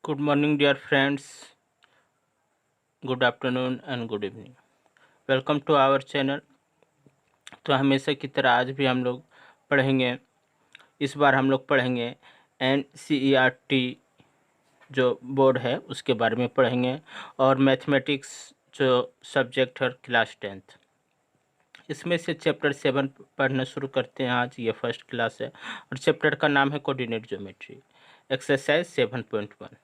Good morning, dear friends. Good afternoon and good evening. Welcome to our channel. तो हमेशा की तरह आज भी हम लोग पढ़ेंगे। इस बार हम लोग पढ़ेंगे NCERT जो बोर्ड है उसके बारे में पढ़ेंगे और मैथमेटिक्स जो सब्जेक्ट है क्लास 10th। इसमें से चैप्टर 7 पढ़ना शुरू करते हैं। आज ये फर्स्ट क्लास है और चैप्टर का नाम है कोऑर्डिनेट ज्योमेट्री, एक्सरसाइज 7.1।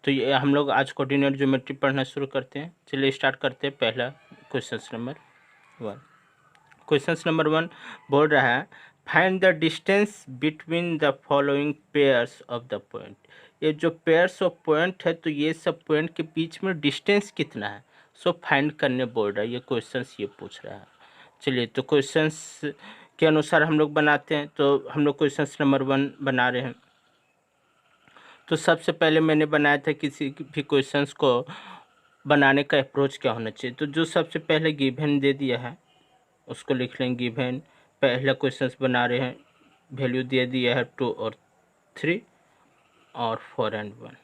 तो ये हम लोग आज कोऑर्डिनेट ज्योमेट्री पढ़ना शुरू करते हैं। चलिए स्टार्ट करते हैं। पहला क्वेश्चन नंबर 1। क्वेश्चन नंबर 1 बोल रहा है find the distance between the following pairs of the point. ये जो पेयर्स ऑफ पॉइंट है तो ये सब पॉइंट के बीच में डिस्टेंस कितना है सो फाइंड करने बोल रहा है। ये क्वेश्चन ये पूछ रहा है। चलिए तो क्वेश्चंस के अनुसार हम लोग बनाते हैं। तो हम लोग क्वेश्चन नंबर 1 बना रहे हैं। तो सबसे पहले मैंने बनाया था किसी भी क्वेश्चंस को बनाने का अप्रोच क्या होना चाहिए। तो जो सबसे पहले गिवन दे दिया है उसको लिख लेंगे गिवन। पहला क्वेश्चंस बना रहे हैं, वैल्यू दे दिया है 2 और 3 और 4 एंड 1।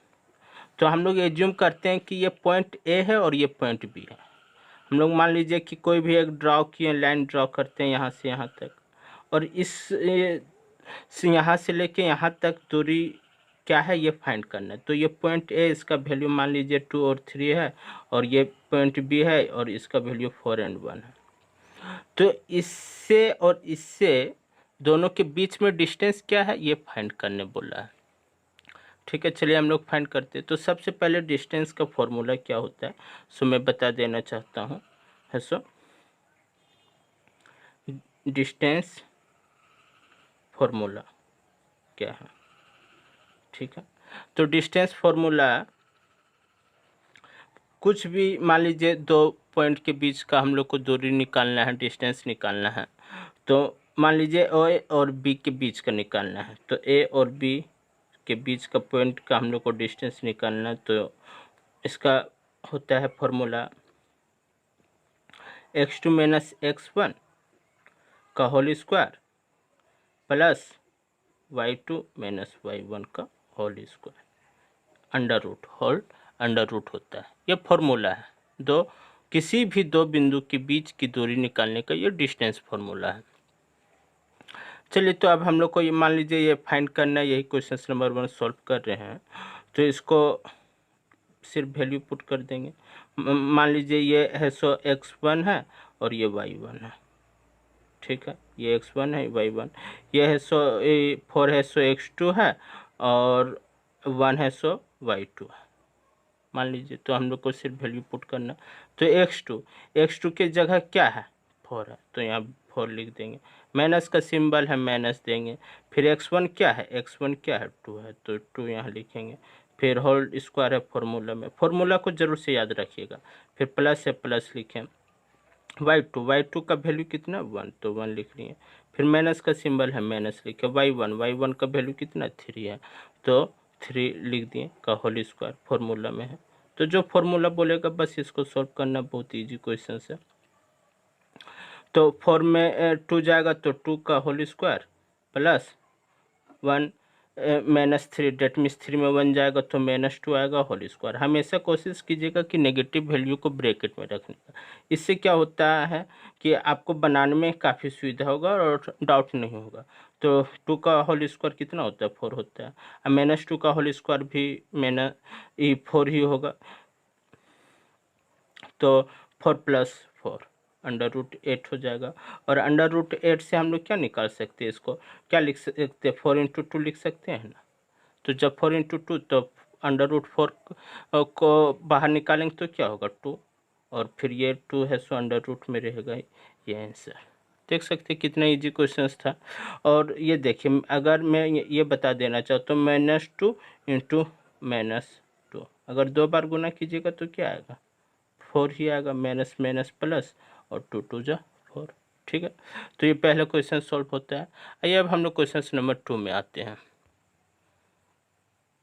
तो हम लोग एज्यूम करते हैं कि ये पॉइंट ए है और ये पॉइंट बी है। हम लोग मान लीजिए कि कोई भी एक ड्रॉ किए, लाइन ड्रॉ करते हैं यहाँ से यहाँ तक, और इस यहाँ से लेके यहाँ तक दूरी क्या है ये फाइंड करना है। तो ये पॉइंट ए, इसका वैल्यू मान लीजिए 2 और 3 है, और ये पॉइंट बी है और इसका वैल्यू 4 एंड 1 है। तो इससे और इससे दोनों के बीच में डिस्टेंस क्या है ये फाइंड करने बोला है। ठीक है, चलिए हम लोग फाइंड करते हैं। तो सबसे पहले डिस्टेंस का फॉर्मूला क्या होता है सो मैं बता देना चाहता हूँ। है सो डिस्टेंस फॉर्मूला क्या है। ठीक है, तो डिस्टेंस फॉर्मूला कुछ भी मान लीजिए दो पॉइंट के बीच का हम लोग को दूरी निकालना है, डिस्टेंस निकालना है। तो मान लीजिए ए और बी के बीच का निकालना है। तो ए और बी के बीच का पॉइंट का हम लोग को डिस्टेंस निकालना है। तो इसका होता है फॉर्मूला x2 माइनस x1 का whole square plus y2 minus y1 का होल स्क्वायर अंडर रूट होता है। ये फॉर्मूला है किसी भी दो बिंदु के बीच की दूरी निकालने का ये डिस्टेंस फॉर्मूला है। चलिए तो अब हम लोग को ये मान लीजिए ये फाइंड करना है, यही क्वेश्चन नंबर 1 सॉल्व कर रहे हैं। तो इसको सिर्फ वैल्यू पुट कर देंगे। मान लीजिए ये है सो x1 है और ये y1 है। ठीक है, ये x1 है y1, ये है सो 4 है सो x2 है और 1 है सो y2 है मान लीजिए। तो हम लोग को सिर्फ वैल्यू पुट करना। तो x2 के जगह क्या है 4 है, तो यहाँ 4 लिख देंगे। माइनस का सिंबल है, माइनस देंगे। फिर x1 क्या है, x1 क्या है 2 है, तो 2 यहाँ लिखेंगे। फिर होल स्क्वायर है फॉर्मूला में, फॉर्मूला को जरूर से याद रखिएगा। फिर प्लस है, प्लस लिखें। y2 का वैल्यू कितना 1, तो 1 लिख लिए। फिर माइनस का सिंबल है, माइनस लिखे। y1 का वैल्यू कितना 3 है, तो 3 लिख दिए का होल स्क्वायर फॉर्मूला में है। तो जो फॉर्मूला बोलेगा बस इसको सॉल्व करना, बहुत इजी क्वेश्चन है। तो 4 में 2 जाएगा तो 2 का whole square plus 1 minus 3, that means 3 में 1 जाएगा तो -2 आएगा होल स्क्वायर। हमेशा कोशिश कीजिएगा कि नेगेटिव वैल्यू को ब्रैकेट में रखने का। इससे क्या होता है कि आपको बनाने में काफ़ी सुविधा होगा और डाउट नहीं होगा। तो 2 का होल स्क्वायर कितना होता है 4 होता है, और -2 का होल स्क्वायर भी 4 ही होगा। तो 4 + 4 √8 हो जाएगा। और √8 से हम लोग क्या निकाल सकते हैं, इसको क्या लिख सकते हैं, 4 × 2 लिख सकते हैं ना। तो जब 4 × 2 तो √4 को बाहर निकालेंगे तो क्या होगा 2, और फिर ये 2 है सो √ में रहेगा। ये आंसर देख सकते हैं कितना इजी क्वेश्चन था। और ये देखिए अगर मैं ये बता देना चाहता हूँ -2 × -2, अगर 2 बार गुना कीजिएगा तो क्या आएगा 4 ही आएगा। माइनस माइनस प्लस और 2 2 जा 4। ठीक है, तो ये पहला क्वेश्चन सॉल्व होता है। आइए अब हम लोग क्वेश्चन नंबर 2 में आते हैं।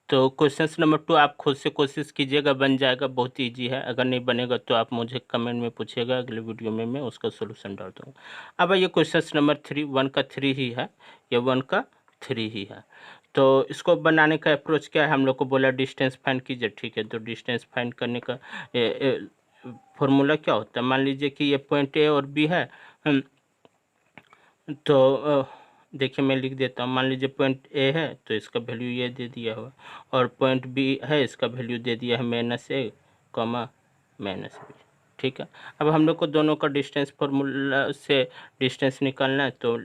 तो क्वेश्चन नंबर 2 आप खुद से कोशिश कीजिएगा, बन जाएगा, बहुत इजी है। अगर नहीं बनेगा तो आप मुझे कमेंट में पूछिएगा, अगले वीडियो में मैं उसका सोल्यूशन डाल दूँगा। अब ये क्वेश्चन नंबर 3, 1 का 3 ही है, ये 1 का 3 ही है। तो इसको बनाने का अप्रोच क्या है, हम लोग को बोला डिस्टेंस फाइंड कीजिए, ठीक है। तो डिस्टेंस फाइंड करने का फॉर्मूला क्या होता है, मान लीजिए कि ये पॉइंट ए और बी है। तो देखिए मैं लिख देता हूँ, मान लीजिए पॉइंट ए है तो इसका वैल्यू ये दे दिया हुआ, और पॉइंट बी है इसका वैल्यू दे दिया है -a, -b, ठीक है। अब हम लोग को दोनों का डिस्टेंस फॉर्मूला से डिस्टेंस निकालना है, तो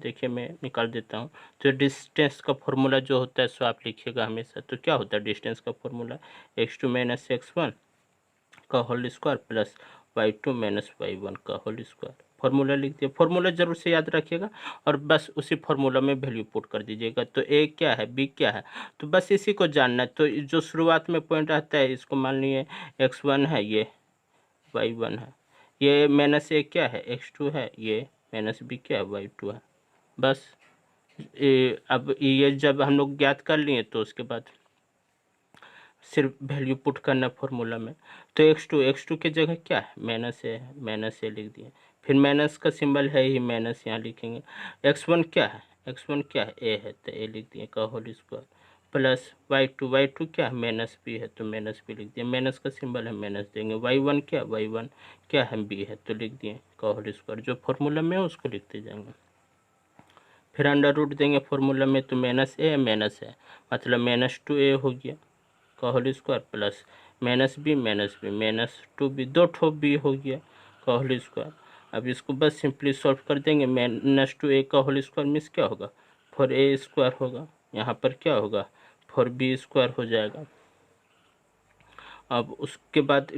देखिए मैं निकाल देता हूँ। तो डिस्टेंस का फॉर्मूला जो होता है सो आप लिखिएगा हमेशा। तो क्या होता है डिस्टेंस का फॉर्मूला, x2 - x1 का whole square plus y2 - y1 का होल स्क्वायर। फॉर्मूला लिख दिया, फॉर्मूला जरूर से याद रखिएगा और बस उसी फॉर्मूला में वैल्यू पुट कर दीजिएगा। तो ए क्या है, बी क्या है, तो बस इसी को जानना है। तो जो शुरुआत में पॉइंट आता है इसको मान लीजिए x1 है, ये y1 है, ये -a क्या है, x2 है, ये -b क्या है, y2 है। बस अब ये जब हम लोग ज्ञात कर लिए तो उसके बाद सिर्फ वैल्यू पुट करना फॉर्मूला में। तो x2 की जगह क्या है, -a है, -a लिख दिए। फिर माइनस का सिंबल है ही, माइनस यहाँ लिखेंगे। x1 क्या है, x1 क्या है, a है, तो a लिख दिए का होल स्क्वायर प्लस y2 क्या है, -b है, तो -b लिख दिए। माइनस का सिंबल है, माइनस देंगे। y1 क्या है, b है, तो लिख दिए का होल स्क्वायर। जो फॉर्मूला में है उसको लिखते जाएंगे। फिर अंडर रूट देंगे फॉर्मूला में, तो -a माइनस है मतलब -2a हो गया का whole square plus -b -2b, 2 ठो b हो गया का होल स्क्वायर। अब इसको बस सिंपली सॉल्व कर देंगे। -2a का होल स्क्वायर मीन्स क्या होगा, 4a स्क्वायर होगा। यहाँ पर क्या होगा, 4b स्क्वायर हो जाएगा। अब उसके बाद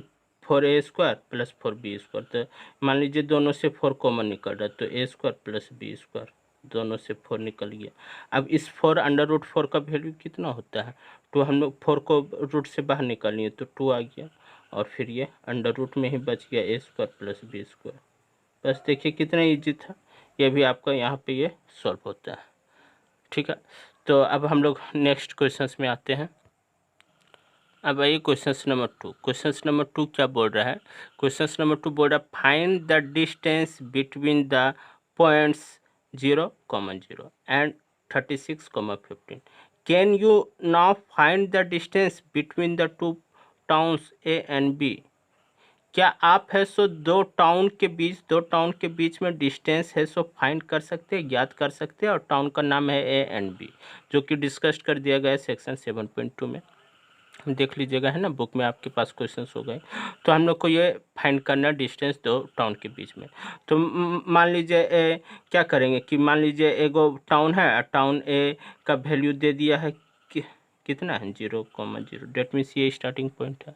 4a square plus 4b square, तो मान लीजिए दोनों से 4 कॉमन निकल रहा है, तो a square plus b square, दोनों से 4 निकल गया। अब इस 4 अंडर रूट 4 का वैल्यू कितना होता है, तो हम लोग 4 को रूट से बाहर निकालिए तो 2 आ गया, और फिर ये अंडर रूट में ही बच गया a square plus b square. बस देखिए कितना ईजी था, ये भी आपका यहाँ पे ये सॉल्व होता है, ठीक है। तो अब हम लोग नेक्स्ट क्वेश्चन में आते हैं। अब आइए क्वेश्चन नंबर 2। क्वेश्चन नंबर 2 क्या बोल रहा है, क्वेश्चन नंबर 2 बोल रहा है find the distance between the points 0, 0 and 36, 15। Can you now find the distance between the two towns A and B. क्या आप है सो दो टाउन के बीच में डिस्टेंस है सो फाइंड कर सकते हैं, ज्ञात कर सकते हैं, और टाउन का नाम है ए एंड बी, जो कि डिस्कस कर दिया गया है सेक्शन 7.2 में। देख लीजिएगा, है ना, बुक में आपके पास क्वेश्चंस हो गए। तो हम लोग को ये फाइंड करना डिस्टेंस दो टाउन के बीच में। तो मान लीजिए क्या करेंगे कि मान लीजिए एगो टाउन है, टाउन ए का वैल्यू दे दिया है कितना है, 0,0, डेट मीन्स ये स्टार्टिंग पॉइंट है,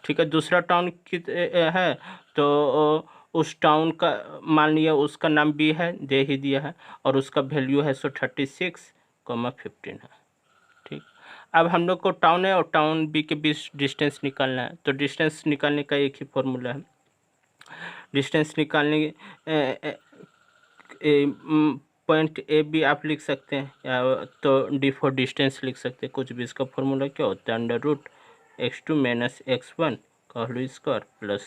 ठीक है। दूसरा टाउन है, तो उस टाउन का मान लिया उसका नाम बी है, दे ही दिया है, और उसका वैल्यू है सो 36, 15 है, ठीक। अब हम लोग को टाउन है और टाउन बी के बीच डिस्टेंस निकालना है। तो डिस्टेंस निकालने का एक ही फॉर्मूला है, डिस्टेंस निकालने पॉइंट ए बी आप लिख सकते हैं, या तो डी फॉर डिस्टेंस लिख सकते हैं, कुछ भी। इसका फॉर्मूला क्या होता है, अंडर रूट x2 - x1 का whole square plus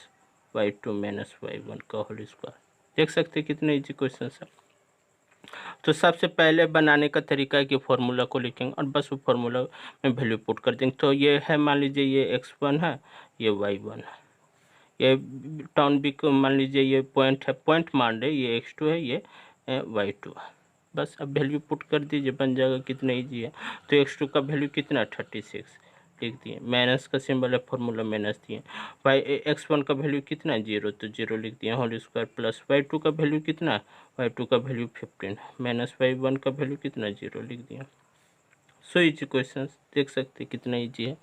y2 - y1 का होल स्क्वायर। देख सकते हैं कितने इजी क्वेश्चन है। तो सबसे पहले बनाने का तरीका है कि फॉर्मूला को लिखेंगे और बस वो फार्मूला में वैल्यू पुट कर देंगे। तो ये है, मान लीजिए ये x1 है, ये y1 है, ये टाउन बी को मान लीजिए ये पॉइंट है, पॉइंट मान रहे, ये x2 है, ये y2 है। बस अब वैल्यू पुट कर दीजिए, बन जाएगा, कितना ईजी है। तो x2 का वैल्यू कितना है, 36 लिख दिए, माइनस का सिंबल है, फॉर्मूला माइनस दिए। x1 का वैल्यू कितना है, 0, तो 0 लिख दिए, होल स्क्वायर प्लस y2 का वैल्यू कितना है, y2 का वैल्यू 15, माइनस y1 का वैल्यू कितना, 0 लिख दिया। सो इजी क्वेश्चन, देख सकते कितना इजी है।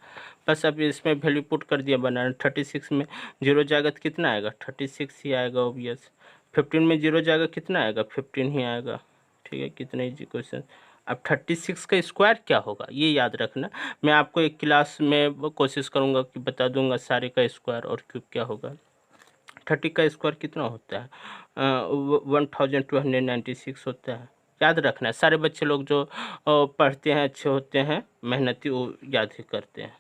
बस अब इसमें वैल्यू पुट कर दिया, बनाना 36 में 0 जाएगा तो कितना आएगा, 36 ही आएगा ऑब्वियस। 15 में 0 जाएगा कितना आएगा, 15 ही आएगा, ठीक है। कितना इजी क्वेश्चन। अब 36 का स्क्वायर क्या होगा ये याद रखना, मैं आपको एक क्लास में कोशिश करूँगा कि बता दूंगा सारे का स्क्वायर और क्यूब क्या होगा। 30 का स्क्वायर कितना होता है, 1296 होता है। याद रखना है, सारे बच्चे लोग जो पढ़ते हैं, अच्छे होते हैं, मेहनती, वो याद ही करते हैं।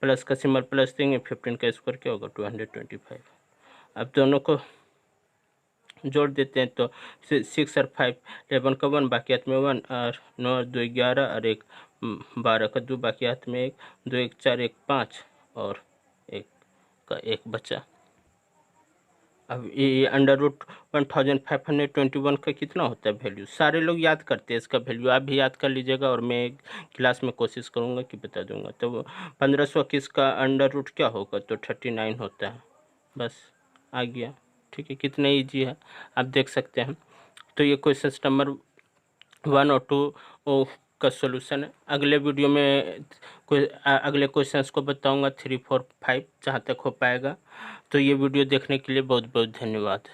प्लस का सिंबल प्लस देंगे, 15 का स्क्वायर क्या होगा, 225। अब दोनों को जोड़ देते हैं तो 6 और 5 11 का 1, बाकी हाथ में 1, और 9 और 2 11, और 1 12 का 2, बाकी हाथ में 1, 2 1 4 1 5, और 1 का 1 बचा। अब ये अंडर रूट 1521 का कितना होता है वैल्यू? सारे लोग याद करते हैं इसका वैल्यू, आप भी याद कर लीजिएगा और मैं क्लास में कोशिश करूँगा कि बता दूंगा। तो 1521 का अंडर रूट क्या होगा? तो 39 होता है। बस आ गया। ठीक है, कितना ईजी है आप देख सकते हैं। तो ये क्वेश्चन नंबर 1 और 2 का सॉल्यूशन है। अगले वीडियो में अगले क्वेश्चंस को बताऊंगा 3 4 5 जहाँ तक हो पाएगा। तो ये वीडियो देखने के लिए बहुत बहुत धन्यवाद।